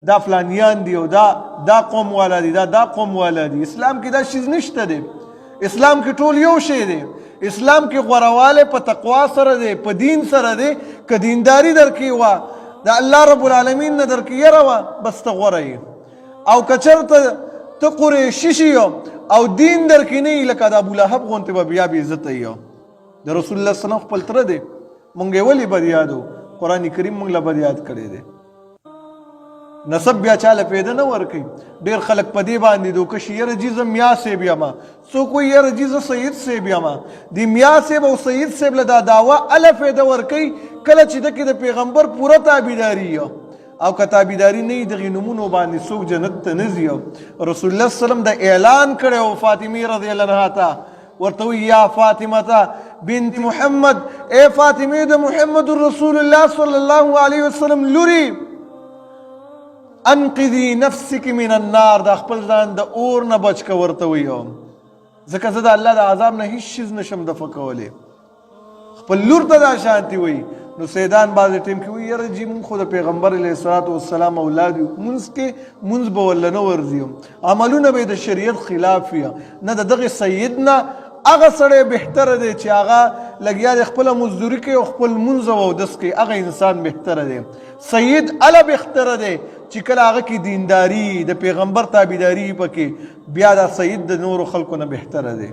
دا فلانیان دی او دا قوم والا دی دا قوم والا دی. اسلام کې دا شیز نشته دی. اسلام کې ټول یو شی دی. اسلام کې غورواله په تقوا سره دی، په دین سره دی. که دینداری درکې وه د الله رب العالمین نه درکې یره وه بس ته غوره یې. او که چېرته ته قریشي شي او دین درکې نه وي لکه د ابولهب غوندې به بیا بېعزته یې. د رسول الله صلی الله علیه وسلم خپل تره دی، مونږ یې ولې بد یادو؟ قرآن کریم مونږ له بد یاد کړی دی. نسب بیا چاله پیدا نه ورکوي. ډېر خلک په دې باندې دوکه شي یاره جي زه میا صاحب یمه، څوک وایي یاره جي زه سید صاحب یمه. د میا صاحب او سید صاحب له دا دعوه اله فایده ورکوي کله چې دکې د پیغمبر پوره تابعداري او که تابعداري نه وي دغې نومونو باندې څوک جنت ته نه ځي. رسول الله صلی الله علیه وسلم د اعلان کړی و فاطمې رضی الله عنها ته، ورته وایي یا فاطمه بنت محمد، ای فاطمې د محمد رسول الله صلی الله علیه وسلم لوري، انقذی نفسک من النار، دا خپل ځان د اور نه بچ که ورته وایي. ځکه زه د الله د عذاب نه هیڅ شیز نشم دفع کولی. خپل لور ته دا شانتي وایي. نو سیدان بعضې ټیم کې وایي یاره جي مونږ خو د پیغمبر علیه الصلاة والسلام اولاد یو، مونځ کې مونځ به ورله نه ورځي، عملونه به یې د شریعت خلاف وي. نه د دغې سید نه هغه سړی بهتره دی چې هغه لګیا دی خپله مزدوري کوي او خپل مونځ او اودس کوي، هغه انسان بهتره دی. سید هله بهتره دی چې کله هغه کې دینداري د پیغمبر تابعداري پکې، بیا دا سید د نورو خلکو نه بهتره دی.